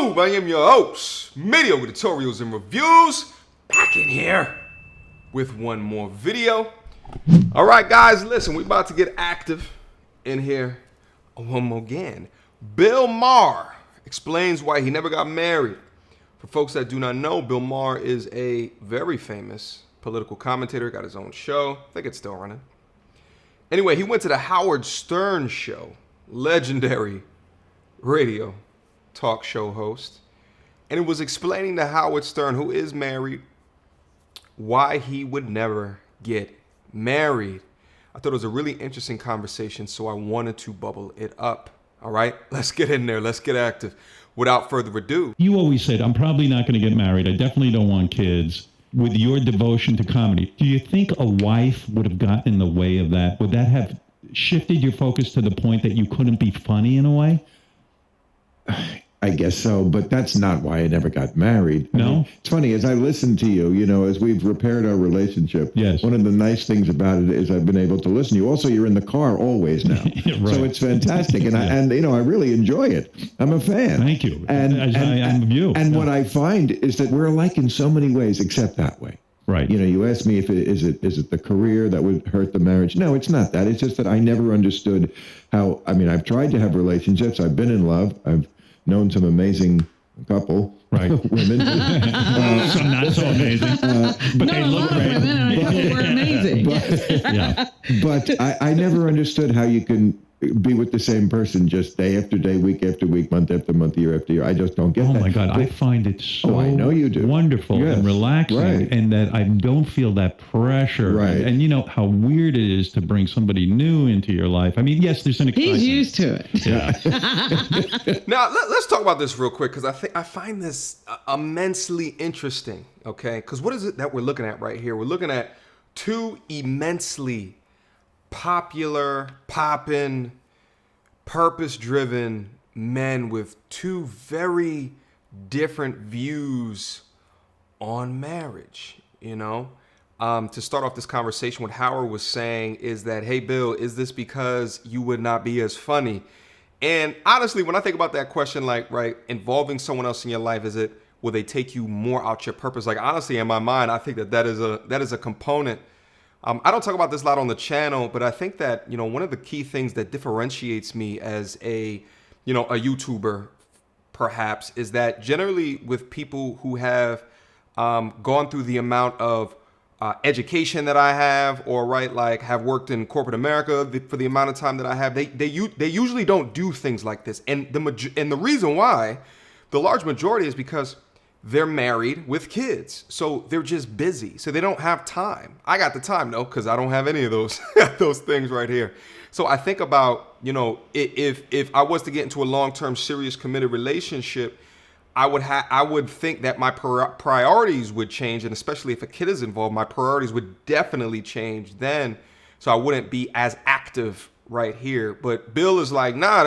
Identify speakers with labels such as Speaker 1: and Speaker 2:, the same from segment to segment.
Speaker 1: YouTube? I am your host, Mediocre Tutorials and Reviews, back in here with one more video. All right, guys, listen, we about to get active in here one more again. Bill Maher explains why he never got married. For folks that do not know, Bill Maher is a very famous political commentator, got his own show. I think it's still running. Anyway, he went to the Howard Stern show, legendary radio talk show host, and it was explaining to Howard Stern, who is married, why he would never get married. I thought it was a really interesting conversation, so I wanted to bubble it up. All right, let's get in there. Let's get active. Without further ado.
Speaker 2: You always said, I'm probably not going to get married. I definitely don't want kids. With your devotion to comedy, do you think a wife would have gotten in the way of that? Would that have shifted your focus to the point that you couldn't be funny in a way?
Speaker 3: I guess so, but that's not why I never got married.
Speaker 2: No?
Speaker 3: I mean, it's funny, as I listen to you, as we've repaired our relationship,
Speaker 2: yes.
Speaker 3: One of the nice things about it is I've been able to listen to you. Also, you're in the car always now.
Speaker 2: Right.
Speaker 3: So it's fantastic. And, I really enjoy it. I'm a fan.
Speaker 2: Thank you.
Speaker 3: I'm
Speaker 2: of you.
Speaker 3: And what I find is that we're alike in so many ways, except that way.
Speaker 2: Right.
Speaker 3: You asked me if is it the career that would hurt the marriage? No, it's not that. It's just that I never understood how, I've tried to have relationships. I've been in love. I've known some amazing women.
Speaker 2: Some not so amazing, but they look great.
Speaker 4: Women were amazing.
Speaker 3: But I never understood how you can be with the same person just day after day, week after week, month after month, year after year. I just don't get that.
Speaker 2: Oh my God, I find it so
Speaker 3: I know you do.
Speaker 2: Wonderful and relaxing, and that I don't feel that pressure.
Speaker 3: Right.
Speaker 2: And you know how weird it is to bring somebody new into your life. I mean, yes, there's an excitement.
Speaker 4: He's used to it.
Speaker 2: Yeah.
Speaker 1: Now, let's talk about this real quick, because I find this immensely interesting, okay? Because what is it that we're looking at right here? We're looking at two immensely popular, poppin', purpose-driven men with two very different views on marriage, To start off this conversation, what Howard was saying is that, hey, Bill, is this because you would not be as funny? And honestly, when I think about that question, involving someone else in your life, will they take you more out your purpose? Honestly, in my mind, I think that is a component. I don't talk about this a lot on the channel, but I think that, one of the key things that differentiates me as a YouTuber, perhaps, is that generally with people who have gone through the amount of education that I have, or have worked in corporate America for the amount of time that I have, they usually don't do things like this. And the reason why, the large majority, is because they're married with kids, so they're just busy, so they don't have time. I got the time though, because I don't have any of those those things right here. So I think about, if I was to get into a long-term, serious, committed relationship, I would think that my priorities would change, and especially if a kid is involved, my priorities would definitely change then. So I wouldn't be as active right here. But Bill is like, nah,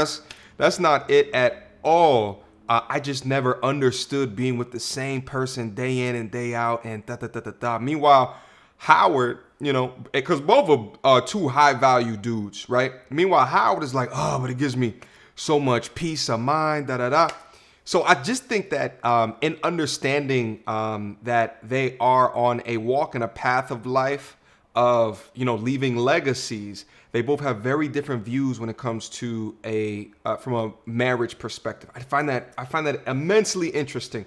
Speaker 1: that's not it at all. I just never understood being with the same person day in and day out, and da-da-da-da-da. Meanwhile, Howard, because both are two high-value dudes, right? Meanwhile, Howard is like, oh, but it gives me so much peace of mind, da-da-da. So I just think that in understanding that they are on a walk and a path of life of, leaving legacies, they both have very different views when it comes to from a marriage perspective. I find that immensely interesting.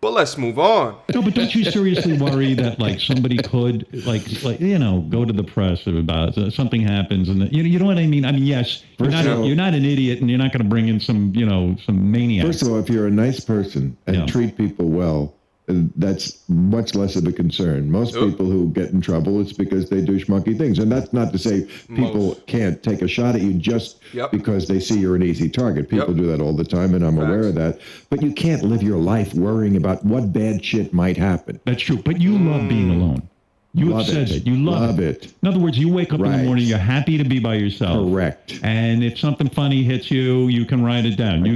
Speaker 1: But let's move on.
Speaker 2: No, but don't you seriously worry that somebody could go to the press about something happens, and you know what I mean? I mean, yes, you're not an idiot, and you're not going to bring in some maniac.
Speaker 3: First of all, if you're a nice person and treat people well, that's much less of a concern. Most people who get in trouble, it's because they do schmucky things. And that's not to say people can't take a shot at you just because they see you're an easy target. People do that all the time, and I'm aware of that. But you can't live your life worrying about what bad shit might happen.
Speaker 2: That's true. But you love being alone. You have said it. You love it. In other words, you wake up in the morning, you're happy to be by yourself.
Speaker 3: Correct.
Speaker 2: And if something funny hits you, you can write it down.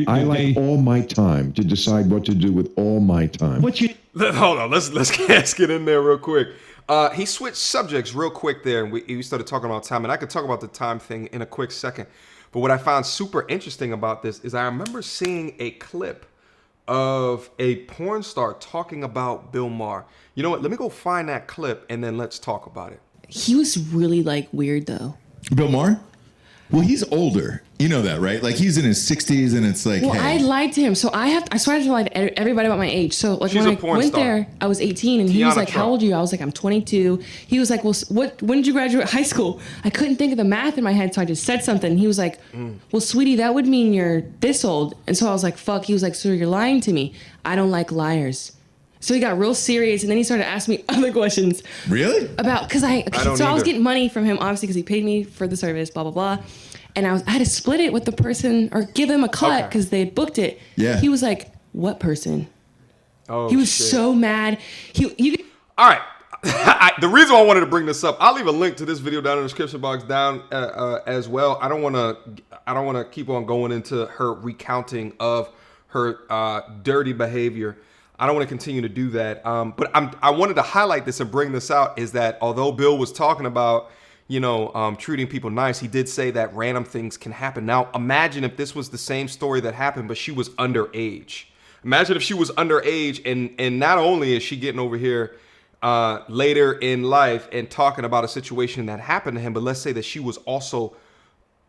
Speaker 2: I
Speaker 3: like all my time to decide what to do with all my time.
Speaker 1: Hold on, let's get in there real quick. He switched subjects real quick there, and we started talking about time, and I could talk about the time thing in a quick second. But what I found super interesting about this is I remember seeing a clip of a porn star talking about Bill Maher. You know what? Let me go find that clip and then let's talk about it.
Speaker 5: He was really like weird though.
Speaker 6: Bill Maher? Well, he's older. You know that, right? Like he's in his 60s, and it's like,
Speaker 5: Well,
Speaker 6: hey.
Speaker 5: I lied to him, so I started to lie to everybody about my age. So like
Speaker 1: She's
Speaker 5: when
Speaker 1: a
Speaker 5: I
Speaker 1: porn
Speaker 5: went
Speaker 1: star.
Speaker 5: there, I was 18, and he
Speaker 1: Tiana
Speaker 5: was like,
Speaker 1: Trump.
Speaker 5: "How old are you?" I was like, "I'm 22." He was like, "Well, when did you graduate high school?" I couldn't think of the math in my head, so I just said something. He was like, "Well, sweetie, that would mean you're this old." And so I was like, "Fuck." He was like, "So you're lying to me? I don't like liars." So he got real serious, and then he started asking me other questions.
Speaker 6: Really?
Speaker 5: About because I was
Speaker 1: either.
Speaker 5: getting money from him, obviously, because he paid me for the service, blah blah blah. And I had to split it with the person or give him a cut
Speaker 1: Okay.
Speaker 5: because they had booked it.
Speaker 6: Yeah.
Speaker 5: He was like, "What person?"
Speaker 1: Oh,
Speaker 5: He was
Speaker 1: shit.
Speaker 5: so mad.
Speaker 1: All right. The reason why I wanted to bring this up, I'll leave a link to this video down in the description box down as well. I don't want to keep on going into her recounting of her dirty behavior. I don't want to continue to do that. But I wanted to highlight this and bring this out is that although Bill was talking about, treating people nice, he did say that random things can happen. Now, imagine if this was the same story that happened, but she was underage. Imagine if she was underage and not only is she getting over here later in life and talking about a situation that happened to him, but let's say that she was also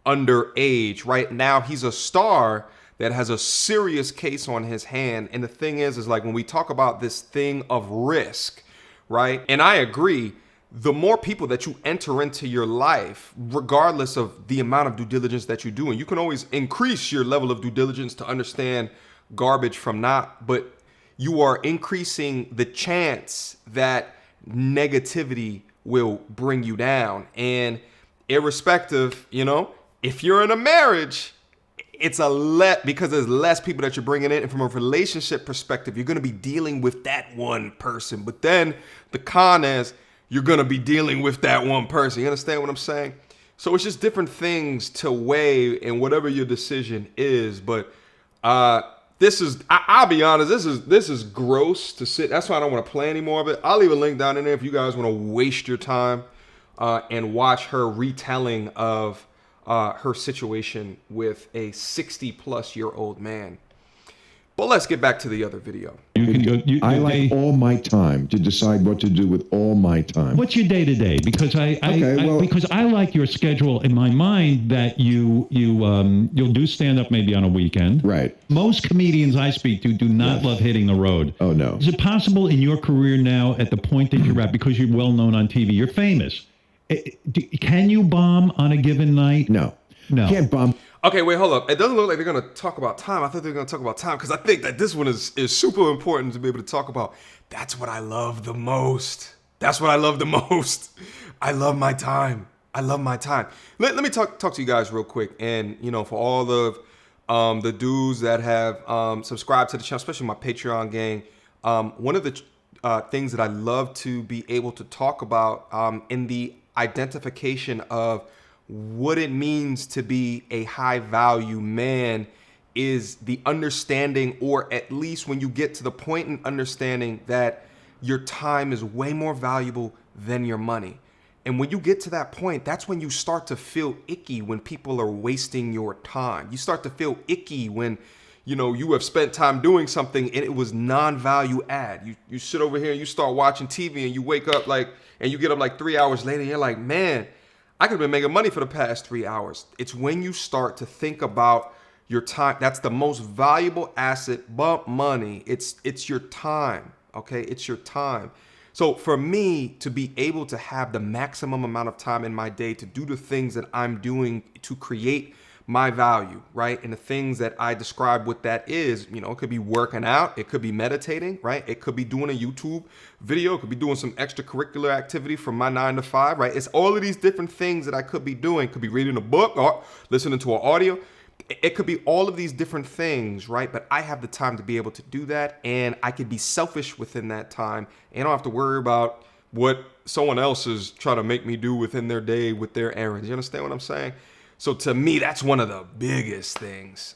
Speaker 1: underage. Right now, he's a star that has a serious case on his hand. And the thing is like when we talk about this thing of risk, right? And I agree, the more people that you enter into your life, regardless of the amount of due diligence that you do, and you can always increase your level of due diligence to understand garbage from not, but you are increasing the chance that negativity will bring you down. And irrespective, if you're in a marriage, it's because there's less people that you're bringing in. And from a relationship perspective, you're going to be dealing with that one person. But then the con is you're going to be dealing with that one person. You understand what I'm saying? So it's just different things to weigh in whatever your decision is. But I'll be honest, this is gross to sit. That's why I don't want to play any more of it. I'll leave a link down in there if you guys want to waste your time and watch her retelling of her situation with a 60-plus-year-old man. But let's get back to the other video.
Speaker 3: I like all my time to decide what to do with all my time.
Speaker 2: What's your day to day? Because because I like your schedule in my mind that you'll do stand up maybe on a weekend.
Speaker 3: Right.
Speaker 2: Most comedians I speak to do not love hitting the road.
Speaker 3: Oh no.
Speaker 2: Is it possible in your career now, at the point that you're at, because you're well known on TV, you're famous? Can you bomb on a given night?
Speaker 3: No. Can't bomb.
Speaker 1: Okay, wait, hold up. It doesn't look like they're going to talk about time. I thought they were going to talk about time because I think that this one is super important to be able to talk about. That's what I love the most. That's what I love the most. I love my time. I love my time. Let me talk to you guys real quick. And, for all the dudes that have subscribed to the channel, especially my Patreon gang, one of the things that I love to be able to talk about in the identification of what it means to be a high value man is the understanding, or at least when you get to the point in understanding that your time is way more valuable than your money. And when you get to that point, that's when you start to feel icky when people are wasting your time. You start to feel icky when you have spent time doing something and it was non-value add. You sit over here and you start watching TV and you wake up and you get up 3 hours later and you're like, man, I could have been making money for the past 3 hours. It's when you start to think about your time. That's the most valuable asset, bump money. It's your time, okay? It's your time. So for me to be able to have the maximum amount of time in my day to do the things that I'm doing to create my value, right? And the things that I describe what that is, it could be working out, it could be meditating, right? It could be doing a YouTube video, it could be doing some extracurricular activity from my 9 to 5, right? It's all of these different things that I could be doing. Could be reading a book or listening to an audio. It could be all of these different things, right? But I have the time to be able to do that, and I could be selfish within that time, and I don't have to worry about what someone else is trying to make me do within their day with their errands. You understand what I'm saying? So to me, that's one of the biggest things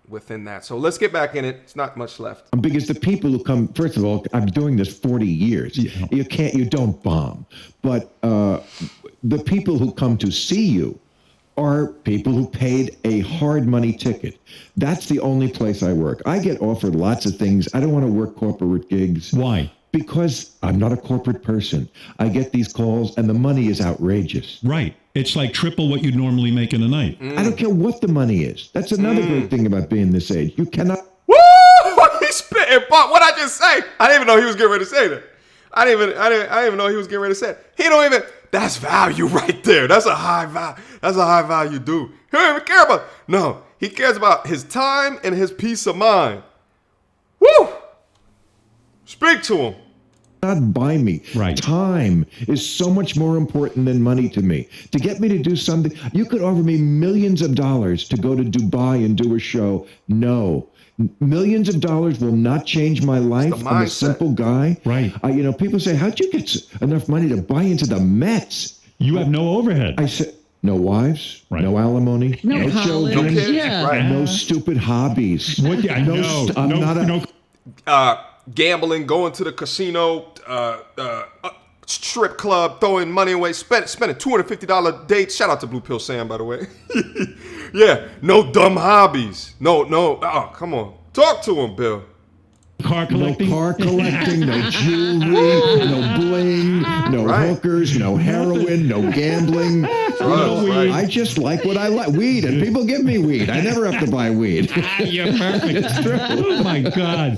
Speaker 1: within that. So let's get back in it. It's not much left.
Speaker 3: Because the people who come, first of all, I'm doing this 40 years.
Speaker 2: Yeah.
Speaker 3: You don't bomb. But the people who come to see you are people who paid a hard money ticket. That's the only place I work. I get offered lots of things. I don't want to work corporate gigs.
Speaker 2: Why?
Speaker 3: Because I'm not a corporate person. I get these calls and the money is outrageous.
Speaker 2: Right. It's like triple what you'd normally make in a night.
Speaker 3: I don't care what the money is. That's another great thing about being this age. You cannot.
Speaker 1: Woo! He's spitting, but what I just say? I didn't even know he was getting ready to say that. I didn't even know he was getting ready to say it. He don't even. That's value right there. That's a high value. That's a high value dude. He don't even care about. No, he cares about his time and his peace of mind. Woo! Speak to him.
Speaker 3: Not buy me.
Speaker 2: Right.
Speaker 3: Time is so much more important than money to me. To get me to do something, you could offer me millions of dollars to go to Dubai and do a show. No. Millions of dollars will not change my life. I'm a simple guy.
Speaker 2: Right.
Speaker 3: People say, how'd you get enough money to buy into the Mets?
Speaker 2: You have no overhead.
Speaker 3: I said, no wives,
Speaker 2: Right.
Speaker 3: no alimony,
Speaker 4: No college.
Speaker 3: children,
Speaker 1: No kids.
Speaker 4: Yeah.
Speaker 1: Right.
Speaker 3: no stupid hobbies.
Speaker 2: What? I know.
Speaker 3: I'm not a.
Speaker 1: Gambling, going to the casino, strip club, throwing money away, spending $250 dates. Shout out to Blue Pill Sam, by the way. Yeah, no dumb hobbies. No. Oh, come on, talk to him, Bill.
Speaker 2: Car collecting.
Speaker 3: No car collecting, no jewelry, no bling, no
Speaker 1: Right.
Speaker 3: hookers, no heroin, no gambling.
Speaker 1: Right.
Speaker 3: I just like what I like. Weed, and people give me weed. I never have to buy weed.
Speaker 2: You're perfect. It's true. Oh my God.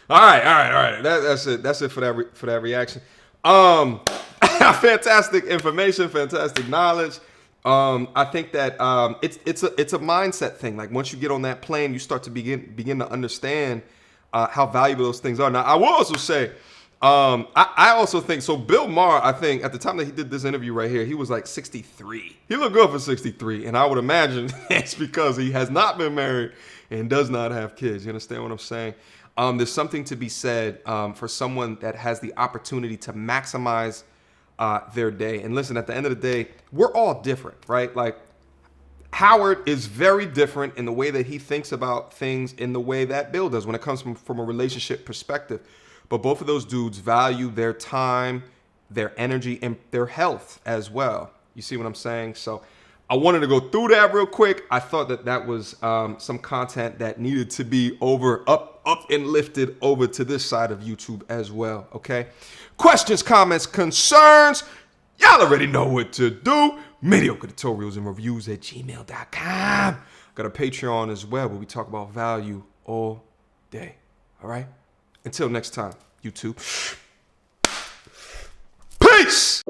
Speaker 1: All right. That's it. That's it for that reaction. Fantastic information, fantastic knowledge. I think that it's a mindset thing. Like once you get on that plane, you start to begin to understand how valuable those things are. Now, I will also say, I also think so. Bill Maher, I think at the time that he did this interview right here, he was like 63. He looked good for 63, and I would imagine it's because he has not been married and does not have kids. You understand what I'm saying? There's something to be said for someone that has the opportunity to maximize their day. And listen, at the end of the day, we're all different, right? Like Howard is very different in the way that he thinks about things in the way that Bill does when it comes from a relationship perspective. But both of those dudes value their time, their energy, and their health as well. You see what I'm saying? So I wanted to go through that real quick. I thought that was some content that needed to be up and lifted over to this side of YouTube as well, okay? Questions, comments, concerns, y'all already know what to do. Mediocre tutorials and reviews at gmail.com. Got a Patreon as well where we talk about value all day, all right? Until next time, YouTube. Peace!